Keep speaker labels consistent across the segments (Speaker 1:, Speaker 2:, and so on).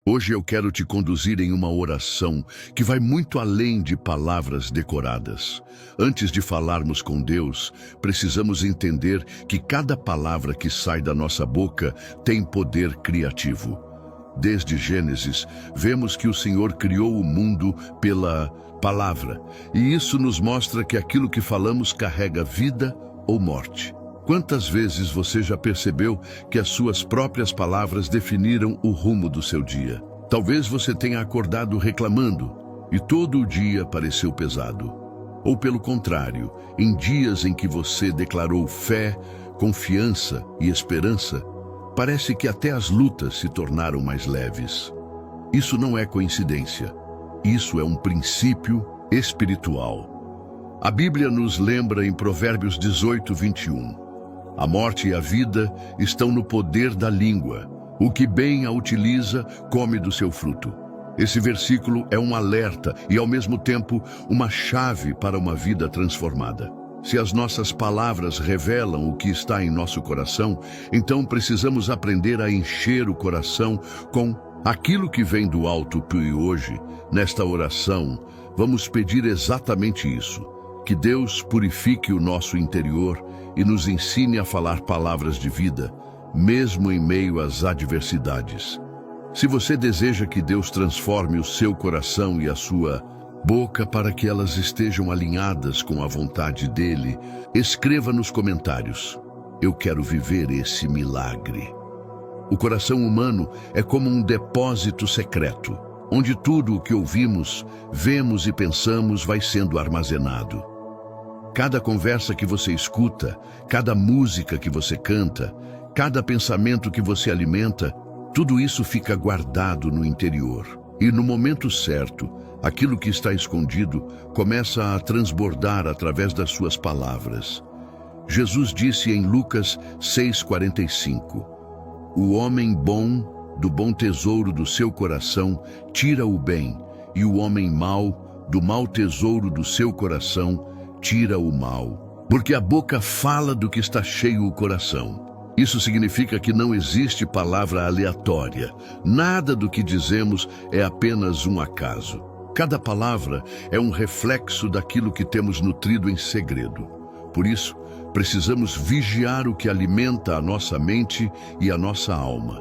Speaker 1: Hoje eu quero te conduzir em uma oração que vai muito além de palavras decoradas. Antes de falarmos com Deus, precisamos entender que cada palavra que sai da nossa boca tem poder criativo. Desde Gênesis, vemos que o Senhor criou o mundo pela palavra, e isso nos mostra que aquilo que falamos carrega vida ou morte. Quantas vezes você já percebeu que as suas próprias palavras definiram o rumo do seu dia? Talvez você tenha acordado reclamando e todo o dia pareceu pesado. Ou pelo contrário, em dias em que você declarou fé, confiança e esperança, parece que até as lutas se tornaram mais leves. Isso não é coincidência. Isso é um princípio espiritual. A Bíblia nos lembra em Provérbios 18:21. A morte e a vida estão no poder da língua. O que bem a utiliza, come do seu fruto. Esse versículo é um alerta e, ao mesmo tempo, uma chave para uma vida transformada. Se as nossas palavras revelam o que está em nosso coração, então precisamos aprender a encher o coração com aquilo que vem do alto. E hoje, nesta oração, vamos pedir exatamente isso. Que Deus purifique o nosso interior e nos ensine a falar palavras de vida, mesmo em meio às adversidades. Se você deseja que Deus transforme o seu coração e a sua boca para que elas estejam alinhadas com a vontade dele, escreva nos comentários: eu quero viver esse milagre. O coração humano é como um depósito secreto, onde tudo o que ouvimos, vemos e pensamos vai sendo armazenado. Cada conversa que você escuta, cada música que você canta, cada pensamento que você alimenta, tudo isso fica guardado no interior. E no momento certo, aquilo que está escondido começa a transbordar através das suas palavras. Jesus disse em Lucas 6:45, o homem bom, do bom tesouro do seu coração, tira o bem, e o homem mau, do mau tesouro do seu coração, tira o mal. Porque a boca fala do que está cheio o coração. Isso significa que não existe palavra aleatória. Nada do que dizemos é apenas um acaso. Cada palavra é um reflexo daquilo que temos nutrido em segredo. Por isso, precisamos vigiar o que alimenta a nossa mente e a nossa alma.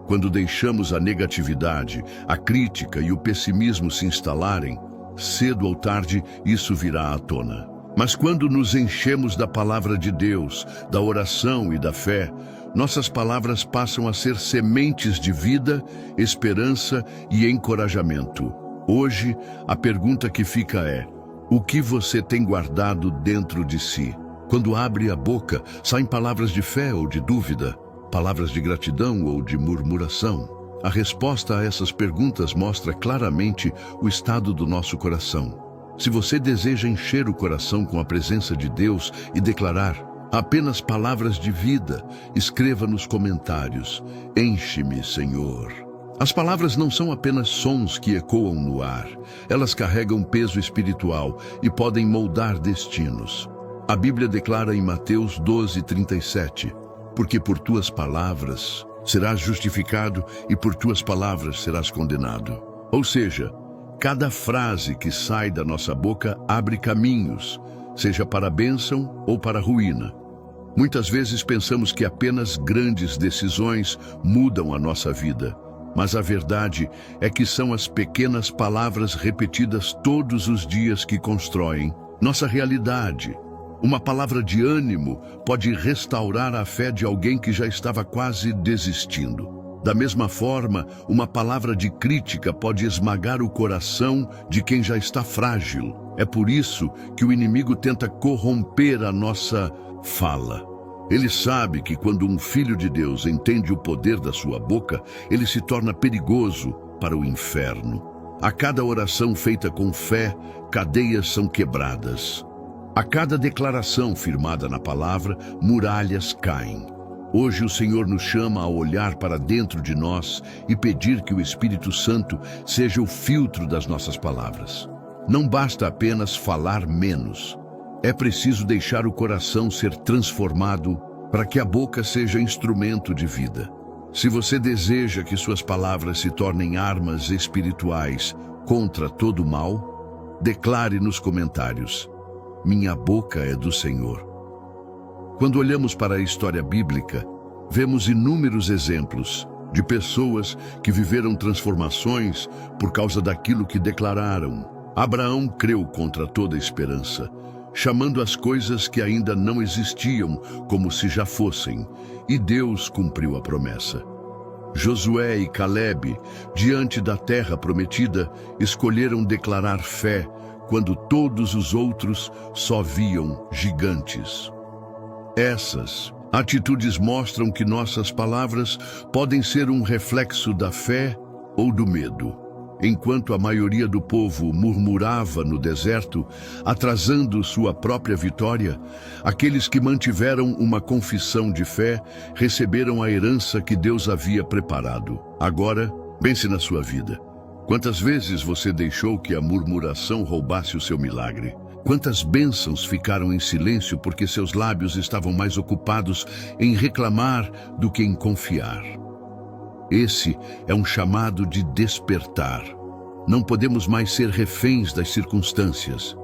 Speaker 1: Quando deixamos a negatividade, a crítica e o pessimismo se instalarem, cedo ou tarde isso virá à tona. Mas quando nos enchemos da palavra de Deus, da oração e da fé, nossas palavras passam a ser sementes de vida, esperança e encorajamento. Hoje, a pergunta que fica é: o que você tem guardado dentro de si? Quando abre a boca, saem palavras de fé ou de dúvida, palavras de gratidão ou de murmuração? A resposta a essas perguntas mostra claramente o estado do nosso coração. Se você deseja encher o coração com a presença de Deus e declarar apenas palavras de vida, escreva nos comentários: enche-me, Senhor. As palavras não são apenas sons que ecoam no ar. Elas carregam peso espiritual e podem moldar destinos. A Bíblia declara em Mateus 12:37, porque por tuas palavras serás justificado e por tuas palavras serás condenado. Ou seja, cada frase que sai da nossa boca abre caminhos, seja para a bênção ou para a ruína. Muitas vezes pensamos que apenas grandes decisões mudam a nossa vida, mas a verdade é que são as pequenas palavras repetidas todos os dias que constroem nossa realidade. Uma palavra de ânimo pode restaurar a fé de alguém que já estava quase desistindo. Da mesma forma, uma palavra de crítica pode esmagar o coração de quem já está frágil. É por isso que o inimigo tenta corromper a nossa fala. Ele sabe que quando um filho de Deus entende o poder da sua boca, ele se torna perigoso para o inferno. A cada oração feita com fé, cadeias são quebradas. A cada declaração firmada na palavra, muralhas caem. Hoje o Senhor nos chama a olhar para dentro de nós e pedir que o Espírito Santo seja o filtro das nossas palavras. Não basta apenas falar menos. É preciso deixar o coração ser transformado para que a boca seja instrumento de vida. Se você deseja que suas palavras se tornem armas espirituais contra todo o mal, declare nos comentários: minha boca é do Senhor. Quando olhamos para a história bíblica, vemos inúmeros exemplos de pessoas que viveram transformações por causa daquilo que declararam. Abraão creu contra toda esperança, chamando as coisas que ainda não existiam como se já fossem, e Deus cumpriu a promessa. Josué e Calebe, diante da terra prometida, escolheram declarar fé quando todos os outros só viam gigantes. Essas atitudes mostram que nossas palavras podem ser um reflexo da fé ou do medo. Enquanto a maioria do povo murmurava no deserto, atrasando sua própria vitória, aqueles que mantiveram uma confissão de fé receberam a herança que Deus havia preparado. Agora, pense na sua vida. Quantas vezes você deixou que a murmuração roubasse o seu milagre? Quantas bênçãos ficaram em silêncio porque seus lábios estavam mais ocupados em reclamar do que em confiar? Esse é um chamado de despertar. Não podemos mais ser reféns das circunstâncias.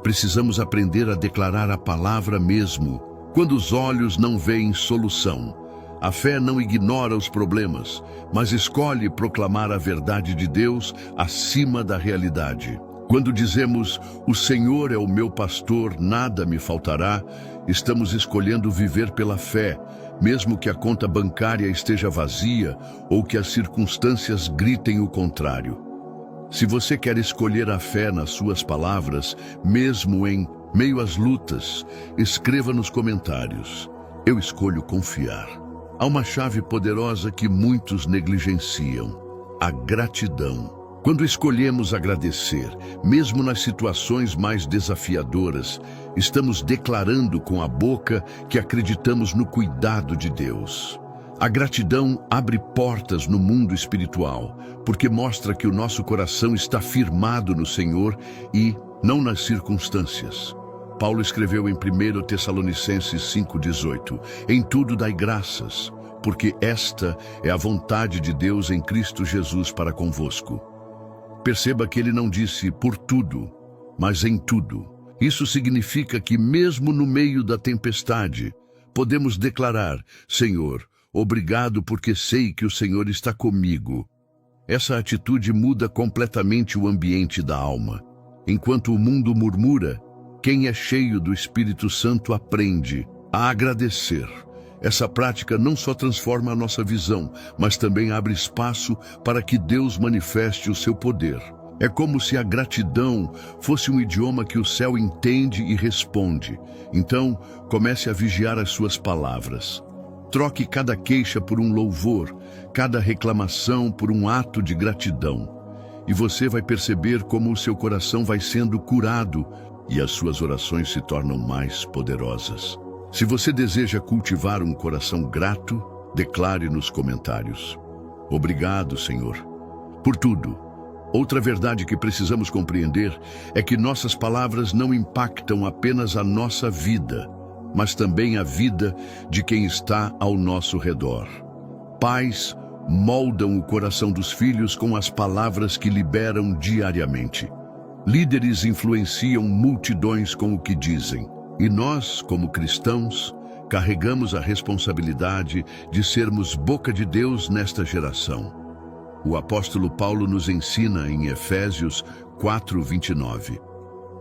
Speaker 1: Precisamos aprender a declarar a palavra mesmo quando os olhos não veem solução. A fé não ignora os problemas, mas escolhe proclamar a verdade de Deus acima da realidade. Quando dizemos, o Senhor é o meu pastor, nada me faltará, estamos escolhendo viver pela fé, mesmo que a conta bancária esteja vazia ou que as circunstâncias gritem o contrário. Se você quer escolher a fé nas suas palavras, mesmo em meio às lutas, escreva nos comentários: eu escolho confiar. Há uma chave poderosa que muitos negligenciam: a gratidão. Quando escolhemos agradecer, mesmo nas situações mais desafiadoras, estamos declarando com a boca que acreditamos no cuidado de Deus. A gratidão abre portas no mundo espiritual, porque mostra que o nosso coração está firmado no Senhor e não nas circunstâncias. Paulo escreveu em 1 Tessalonicenses 5,18: em tudo dai graças, porque esta é a vontade de Deus em Cristo Jesus para convosco. Perceba que ele não disse por tudo, mas em tudo. Isso significa que mesmo no meio da tempestade, podemos declarar: Senhor, obrigado porque sei que o Senhor está comigo. Essa atitude muda completamente o ambiente da alma. Enquanto o mundo murmura, quem é cheio do Espírito Santo aprende a agradecer. Essa prática não só transforma a nossa visão, mas também abre espaço para que Deus manifeste o seu poder. É como se a gratidão fosse um idioma que o céu entende e responde. Então, comece a vigiar as suas palavras. Troque cada queixa por um louvor, cada reclamação por um ato de gratidão. E você vai perceber como o seu coração vai sendo curado e as suas orações se tornam mais poderosas. Se você deseja cultivar um coração grato, declare nos comentários: obrigado, Senhor, por tudo. Outra verdade que precisamos compreender é que nossas palavras não impactam apenas a nossa vida, mas também a vida de quem está ao nosso redor. Pais moldam o coração dos filhos com as palavras que liberam diariamente. Líderes influenciam multidões com o que dizem. E nós, como cristãos, carregamos a responsabilidade de sermos boca de Deus nesta geração. O apóstolo Paulo nos ensina em Efésios 4:29.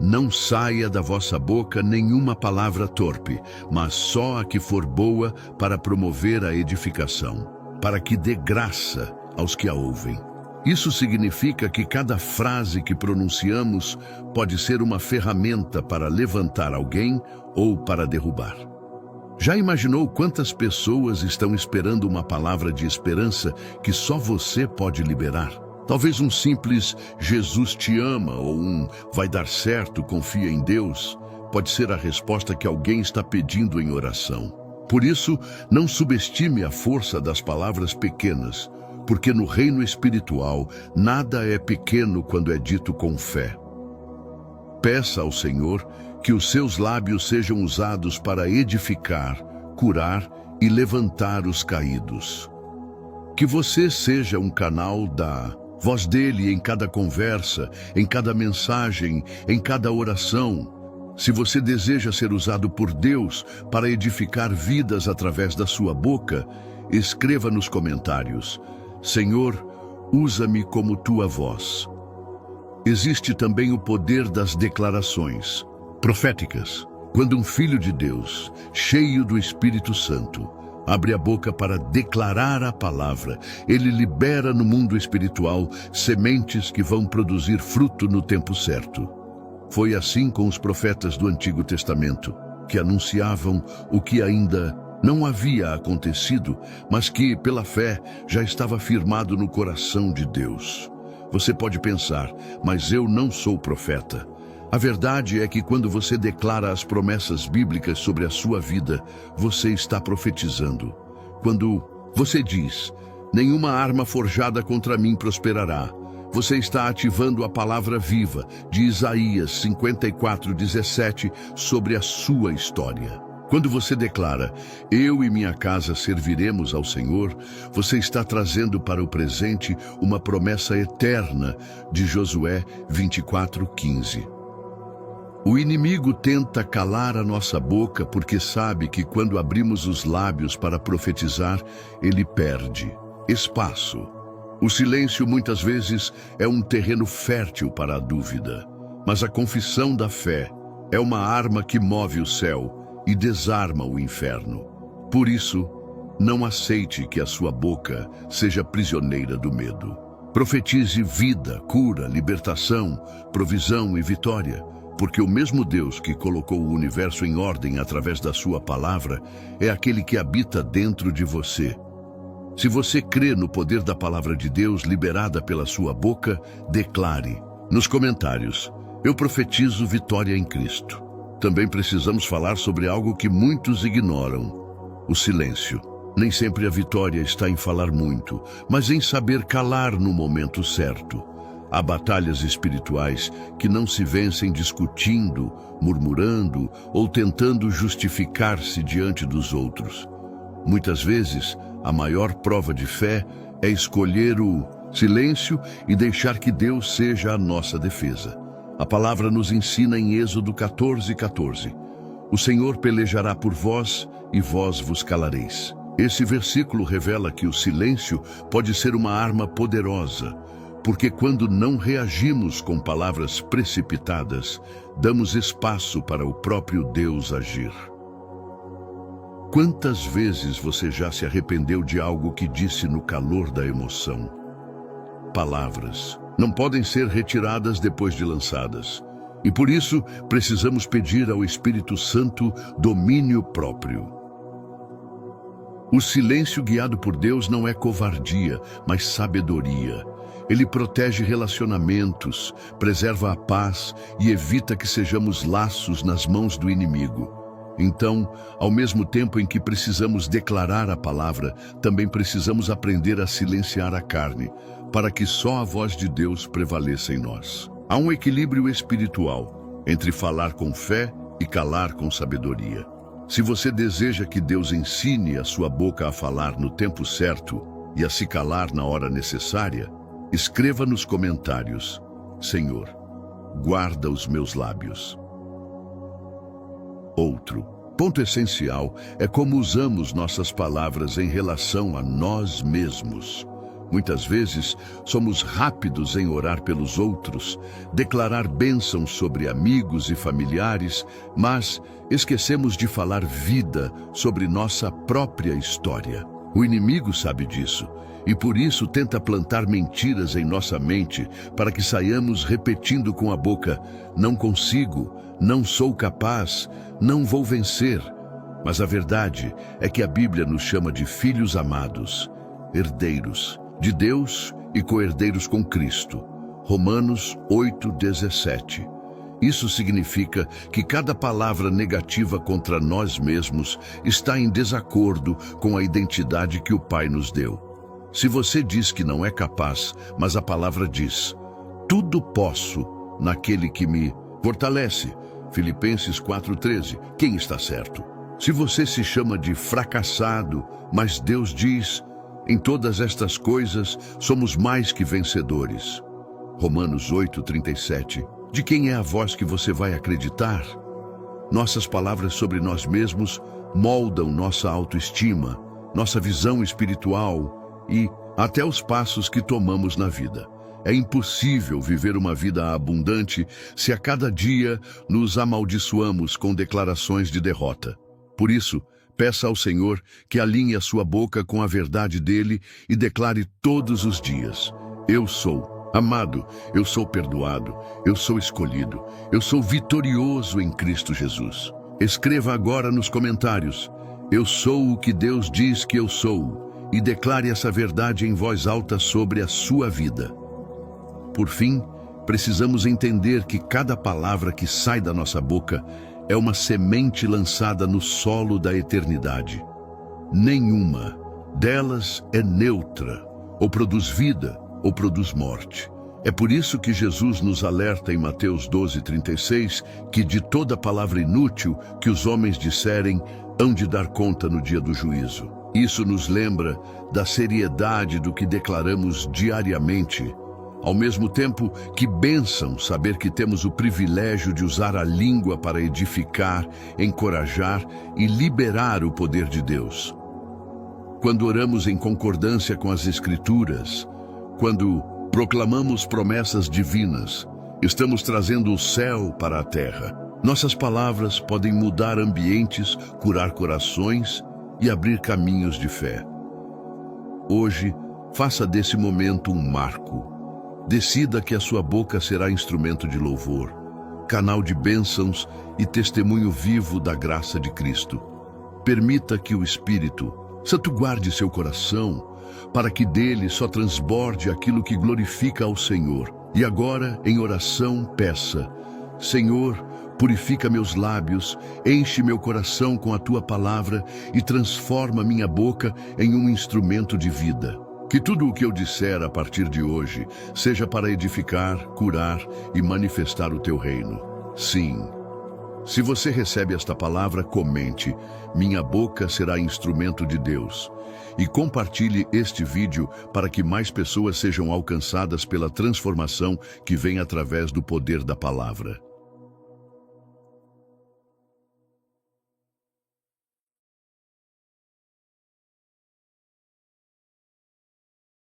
Speaker 1: Não saia da vossa boca nenhuma palavra torpe, mas só a que for boa para promover a edificação, para que dê graça aos que a ouvem. Isso significa que cada frase que pronunciamos pode ser uma ferramenta para levantar alguém ou para derrubar. Já imaginou quantas pessoas estão esperando uma palavra de esperança que só você pode liberar? Talvez um simples "Jesus te ama" ou um "vai dar certo, confia em Deus" pode ser a resposta que alguém está pedindo em oração. Por isso, não subestime a força das palavras pequenas, porque no reino espiritual nada é pequeno quando é dito com fé. Peça ao Senhor que os seus lábios sejam usados para edificar, curar e levantar os caídos. Que você seja um canal da voz dele em cada conversa, em cada mensagem, em cada oração. Se você deseja ser usado por Deus para edificar vidas através da sua boca, escreva nos comentários: Senhor, usa-me como tua voz. Existe também o poder das declarações proféticas. Quando um filho de Deus, cheio do Espírito Santo, abre a boca para declarar a palavra, ele libera no mundo espiritual sementes que vão produzir fruto no tempo certo. Foi assim com os profetas do Antigo Testamento, que anunciavam o que ainda não havia acontecido, mas que, pela fé, já estava firmado no coração de Deus. Você pode pensar, mas eu não sou profeta. A verdade é que quando você declara as promessas bíblicas sobre a sua vida, você está profetizando. Quando você diz, nenhuma arma forjada contra mim prosperará, você está ativando a palavra viva de Isaías 54:17 sobre a sua história. Quando você declara, eu e minha casa serviremos ao Senhor, você está trazendo para o presente uma promessa eterna de Josué 24:15. O inimigo tenta calar a nossa boca porque sabe que quando abrimos os lábios para profetizar, ele perde espaço. O silêncio muitas vezes é um terreno fértil para a dúvida, mas a confissão da fé é uma arma que move o céu e desarma o inferno. Por isso, não aceite que a sua boca seja prisioneira do medo. Profetize vida, cura, libertação, provisão e vitória, porque o mesmo Deus que colocou o universo em ordem através da sua palavra é aquele que habita dentro de você. Se você crê no poder da palavra de Deus liberada pela sua boca, declare nos comentários: eu profetizo vitória em Cristo. Também precisamos falar sobre algo que muitos ignoram: o silêncio. Nem sempre a vitória está em falar muito, mas em saber calar no momento certo. Há batalhas espirituais que não se vencem discutindo, murmurando ou tentando justificar-se diante dos outros. Muitas vezes, a maior prova de fé é escolher o silêncio e deixar que Deus seja a nossa defesa. A palavra nos ensina em Êxodo 14:14. O Senhor pelejará por vós e vós vos calareis. Esse versículo revela que o silêncio pode ser uma arma poderosa, porque quando não reagimos com palavras precipitadas, damos espaço para o próprio Deus agir. Quantas vezes você já se arrependeu de algo que disse no calor da emoção? Palavras não podem ser retiradas depois de lançadas, e por isso precisamos pedir ao Espírito Santo domínio próprio. O silêncio guiado por Deus não é covardia, mas sabedoria. Ele protege relacionamentos, preserva a paz e evita que sejamos laços nas mãos do inimigo. Então, ao mesmo tempo em que precisamos declarar a palavra, também precisamos aprender a silenciar a carne, para que só a voz de Deus prevaleça em nós. Há um equilíbrio espiritual entre falar com fé e calar com sabedoria. Se você deseja que Deus ensine a sua boca a falar no tempo certo e a se calar na hora necessária, escreva nos comentários: Senhor, guarda os meus lábios. Outro ponto essencial é como usamos nossas palavras em relação a nós mesmos. Muitas vezes somos rápidos em orar pelos outros, declarar bênçãos sobre amigos e familiares, mas esquecemos de falar vida sobre nossa própria história. O inimigo sabe disso e por isso tenta plantar mentiras em nossa mente para que saiamos repetindo com a boca: não consigo, não sou capaz, não vou vencer. Mas a verdade é que a Bíblia nos chama de filhos amados, herdeiros de Deus e co-herdeiros com Cristo. Romanos 8:17. Isso significa que cada palavra negativa contra nós mesmos está em desacordo com a identidade que o Pai nos deu. Se você diz que não é capaz, mas a palavra diz: tudo posso naquele que me fortalece, Filipenses 4:13, quem está certo? Se você se chama de fracassado, mas Deus diz: Em todas estas coisas, somos mais que vencedores. Romanos 8:37. De quem é a voz que você vai acreditar? Nossas palavras sobre nós mesmos moldam nossa autoestima, nossa visão espiritual e até os passos que tomamos na vida. É impossível viver uma vida abundante se a cada dia nos amaldiçoamos com declarações de derrota. Por isso, peça ao Senhor que alinhe a sua boca com a verdade dele e declare todos os dias: eu sou amado, eu sou perdoado, eu sou escolhido, eu sou vitorioso em Cristo Jesus. Escreva agora nos comentários: eu sou o que Deus diz que eu sou, e declare essa verdade em voz alta sobre a sua vida. Por fim, precisamos entender que cada palavra que sai da nossa boca é uma semente lançada no solo da eternidade. Nenhuma delas é neutra, ou produz vida, ou produz morte. É por isso que Jesus nos alerta em Mateus 12:36 que de toda palavra inútil que os homens disserem, hão de dar conta no dia do juízo. Isso nos lembra da seriedade do que declaramos diariamente. Ao mesmo tempo, que bênção saber que temos o privilégio de usar a língua para edificar, encorajar e liberar o poder de Deus. Quando oramos em concordância com as Escrituras, quando proclamamos promessas divinas, estamos trazendo o céu para a terra. Nossas palavras podem mudar ambientes, curar corações e abrir caminhos de fé. Hoje, faça desse momento um marco. Decida que a sua boca será instrumento de louvor, canal de bênçãos e testemunho vivo da graça de Cristo. Permita que o Espírito Santo guarde seu coração, para que dele só transborde aquilo que glorifica ao Senhor. E agora, em oração, peça: Senhor, purifica meus lábios, enche meu coração com a tua palavra e transforma minha boca em um instrumento de vida. Que tudo o que eu disser a partir de hoje seja para edificar, curar e manifestar o teu reino. Sim. Se você recebe esta palavra, comente: minha boca será instrumento de Deus. E compartilhe este vídeo para que mais pessoas sejam alcançadas pela transformação que vem através do poder da palavra.